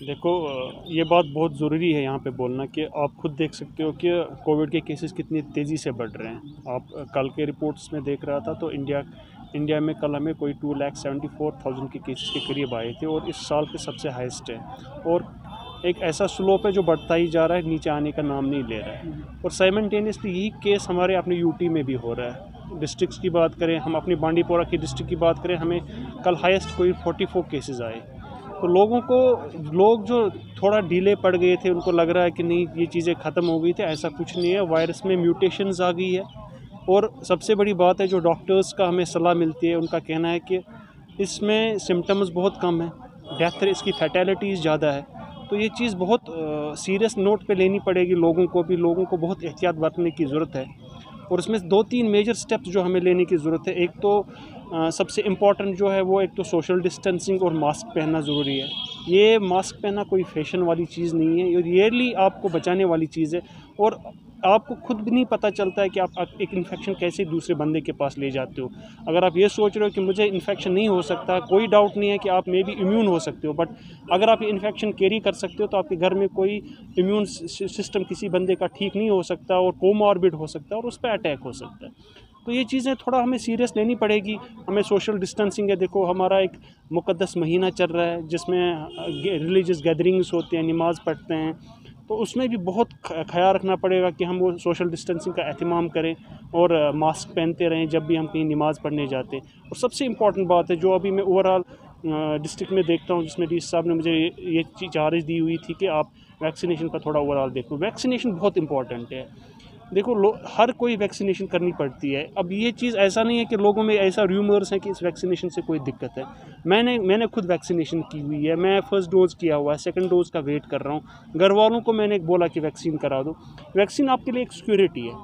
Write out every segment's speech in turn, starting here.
देखो, ये बात बहुत ज़रूरी है यहाँ पे बोलना कि आप खुद देख सकते हो कि कोविड के केसेस कितनी तेज़ी से बढ़ रहे हैं। आप कल के रिपोर्ट्स में देख रहा था तो इंडिया में कल हमें कोई 2,74,000 के केसेस के करीब आए थे और इस साल के सबसे हाईएस्ट है। और एक ऐसा स्लोप है जो बढ़ता ही जा रहा है, नीचे आने का नाम नहीं ले रहा है। और साइमल्टेनियसली यही केस हमारे अपने यूटी में भी हो रहा है। डिस्ट्रिक्ट्स की बात करें, हम अपनी बांडीपोरा की डिस्ट्रिक्ट की बात करें, हमें कल हाईएस्ट कोई 44 केसेस आए। तो लोग जो थोड़ा डीले पड़ गए थे, उनको लग रहा है कि नहीं ये चीज़ें ख़त्म हो गई थी। ऐसा कुछ नहीं है, वायरस में म्यूटेशंस आ गई है। और सबसे बड़ी बात है, जो डॉक्टर्स का हमें सलाह मिलती है, उनका कहना है कि इसमें सिम्टम्स बहुत कम है, डेथ इसकी फैटेलिटीज़ ज़्यादा है। तो ये चीज़ बहुत सीरियस नोट पे लेनी पड़ेगी। लोगों को बहुत एहतियात बरतने की ज़रूरत है। और इसमें 2-3 मेजर स्टेप्स जो हमें लेने की ज़रूरत है। एक तो सबसे इम्पॉर्टेंट जो है वो एक तो सोशल डिस्टेंसिंग और मास्क पहनना ज़रूरी है। ये मास्क पहनना कोई फैशन वाली चीज़ नहीं है, ये रियली आपको बचाने वाली चीज़ है। और आपको खुद भी नहीं पता चलता है कि आप एक इन्फेक्शन कैसे दूसरे बंदे के पास ले जाते हो। अगर आप ये सोच रहे हो कि मुझे इन्फेक्शन नहीं हो सकता, कोई डाउट नहीं है कि आप मे बी इम्यून हो सकते हो, बट अगर आप ये इन्फेक्शन कैरी कर सकते हो तो आपके घर में कोई इम्यून सिस्टम किसी बंदे का ठीक नहीं हो सकता और कोमॉर्बिड हो सकता है और उस पर अटैक हो सकता है। तो ये चीज़ें थोड़ा हमें सीरियस लेनी पड़ेगी। हमें सोशल डिस्टेंसिंग है, देखो हमारा एक मुक़द्दस महीना चल रहा है जिसमें रिलीजियस गैदरिंग्स होते हैं, नमाज़ पढ़ते हैं, तो उसमें भी बहुत ख्याल रखना पड़ेगा कि हम वो सोशल डिस्टेंसिंग का एहतमाम करें और मास्क पहनते रहें जब भी हम कहीं नमाज़ पढ़ने जाते हैं। और सबसे इम्पॉर्टेंट बात है जो अभी मैं ओवरऑल डिस्ट्रिक्ट में देखता हूँ, जिसमें डी साहब ने मुझे ये चार्ज दी हुई थी कि आप वैक्सीनेशन का थोड़ा ओवरऑल देखो। वैक्सीनेशन बहुत इंपॉर्टेंट है। देखो हर कोई वैक्सीनेशन करनी पड़ती है। अब ये चीज़ ऐसा नहीं है कि लोगों में ऐसा र्यूमर्स है कि इस वैक्सीनेशन से कोई दिक्कत है। मैंने खुद वैक्सीनेशन की हुई है, मैं फ़र्स्ट डोज़ किया हुआ है, सेकंड डोज़ का वेट कर रहा हूँ। घर वालों को मैंने बोला कि वैक्सीन करा दो। वैक्सीन आपके लिए एक सिक्योरिटी है।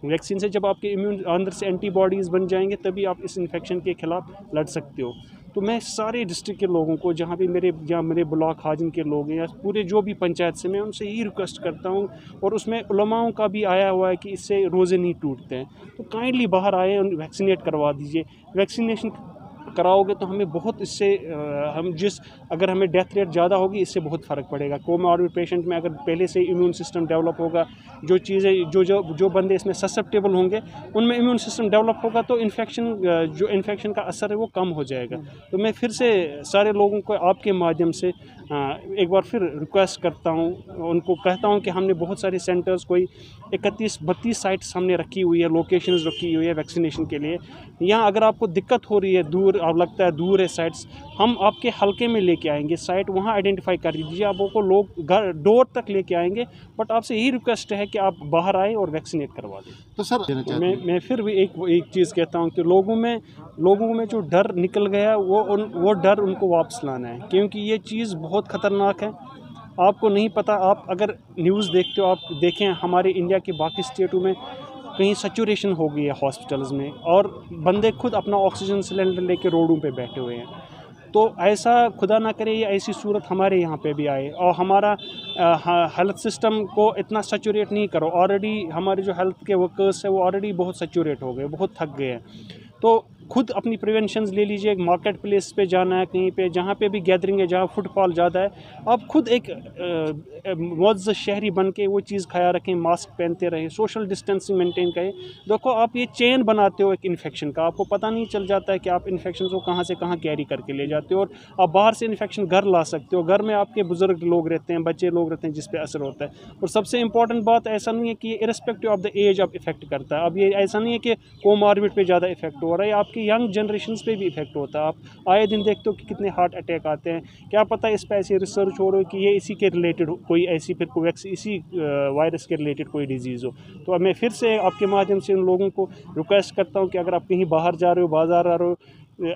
वैक्सीन से जब आपके इम्यून अंदर से एंटीबॉडीज़ बन जाएंगे तभी आप इस इन्फेक्शन के खिलाफ लड़ सकते हो। तो मैं सारे डिस्ट्रिक्ट के लोगों को, जहाँ भी मेरे ब्लॉक हाजिन के लोग हैं या पूरे जो भी पंचायत से, मैं उनसे यही रिक्वेस्ट करता हूँ। और उसमें उलमाओं का भी आया हुआ है कि इससे रोज़े नहीं टूटते हैं, तो काइंडली बाहर आए और वैक्सीनेट करवा दीजिए। वैक्सीनेशन कराओगे तो हमें बहुत इससे अगर हमें डेथ रेट ज़्यादा होगी, इससे बहुत फ़र्क पड़ेगा। कोमॉर्बिड पेशेंट में अगर पहले से इम्यून सिस्टम डेवलप होगा, जो चीज़ें जो बंदे इसमें ससेप्टेबल होंगे उनमें इम्यून सिस्टम डेवलप होगा, तो जो इन्फेक्शन का असर है वो कम हो जाएगा। तो मैं फिर से सारे लोगों को आपके माध्यम से एक बार फिर रिक्वेस्ट करता हूँ, उनको कहता हूँ कि हमने बहुत सारे सेंटर्स, कोई 31-32 साइट्स हमने रखी हुई है, लोकेशंस रखी हुई है वैक्सीनेशन के लिए। यहाँ अगर आपको दिक्कत हो रही है, अब लगता है दूर है साइट्स, हम आपके हल्के में लेके आएंगे साइट, वहाँ आइडेंटिफाई कर दीजिए, आपको लोग घर डोर तक लेके आएंगे। बट आपसे यही रिक्वेस्ट है कि आप बाहर आए और वैक्सीनेट करवा दें। तो सर मैं फिर भी एक चीज़ कहता हूँ कि लोगों में जो डर निकल गया है वो डर उनको वापस लाना है, क्योंकि ये चीज़ बहुत ख़तरनाक है। आपको नहीं पता, आप अगर न्यूज़ देखते हो, आप देखें हमारे इंडिया के बाकी स्टेटों में कहीं सैचुरेशन हो गई है हॉस्पिटल्स में, और बंदे खुद अपना ऑक्सीजन सिलेंडर लेके रोडों पे बैठे हुए हैं। तो ऐसा खुदा ना करे ये ऐसी सूरत हमारे यहाँ पे भी आए और हमारा हेल्थ सिस्टम को इतना सैचुरेट नहीं करो। ऑलरेडी हमारे जो हेल्थ के वर्कर्स हैं वो ऑलरेडी बहुत सैचुरेट हो गए, बहुत थक गए हैं। तो खुद अपनी प्रिवेंशंस ले लीजिए। मार्केट प्लेस पे जाना है, कहीं पे जहाँ पे भी गैदरिंग है, जहाँ फुटफॉल ज़्यादा है, आप खुद एक मुअज़्ज़ज़ शहरी बन के वो चीज़ ख्याल रखें, मास्क पहनते रहें, सोशल डिस्टेंसिंग मेंटेन करें। देखो आप ये चेन बनाते हो एक इन्फेक्शन का, आपको पता नहीं चल जाता है कि आप इन्फेक्शन को कहाँ से कहाँ कैरी करके ले जाते हो, और आप बाहर से इन्फेक्शन घर ला सकते हो। घर में आपके बुज़ुर्ग लोग रहते हैं, बच्चे लोग रहते हैं जिस पे असर होता है। और सबसे इंपॉर्टेंट बात, ऐसा नहीं है कि इर्रेस्पेक्टिव ऑफ द एज आप इफेक्ट करता है। अब ये ऐसा नहीं है कि कोमॉर्बिड पे ज़्यादा इफेक्ट हो रहा है, आपकी यंग जनरेशन्स पे भी इफेक्ट होता है। आप आए दिन देखते हो कि कितने हार्ट अटैक आते हैं। क्या पता इस पर ऐसी रिसर्च हो रही हो कि ये इसी के रिलेटेड कोई ऐसी फिर कोई इसी वायरस के रिलेटेड कोई डिजीज़ हो। तो अब मैं फिर से आपके माध्यम से उन लोगों को रिक्वेस्ट करता हूँ कि अगर आप कहीं बाहर जा रहे हो, बाज़ार आ रहे हो,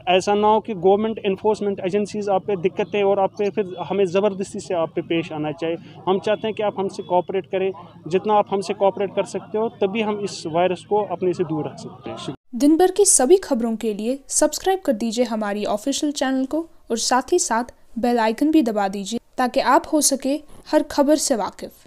ऐसा ना हो कि गवर्नमेंट इन्फोर्समेंट एजेंसीज़ आप पे दिक्कतें और आप पे फिर हमें ज़बरदस्ती से आप पे पेश आना चाहिए। हम चाहते हैं कि आप हमसे कोऑपरेट करें, जितना आप हमसे कोऑपरेट कर सकते हो तभी हम इस वायरस को अपने से दूर रख सकते हैं। दिन भर की सभी खबरों के लिए सब्सक्राइब कर दीजिए हमारी ऑफिशियल चैनल को और साथ ही साथ बेल आइकन भी दबा दीजिए ताकि आप हो सके हर खबर से वाकिफ़।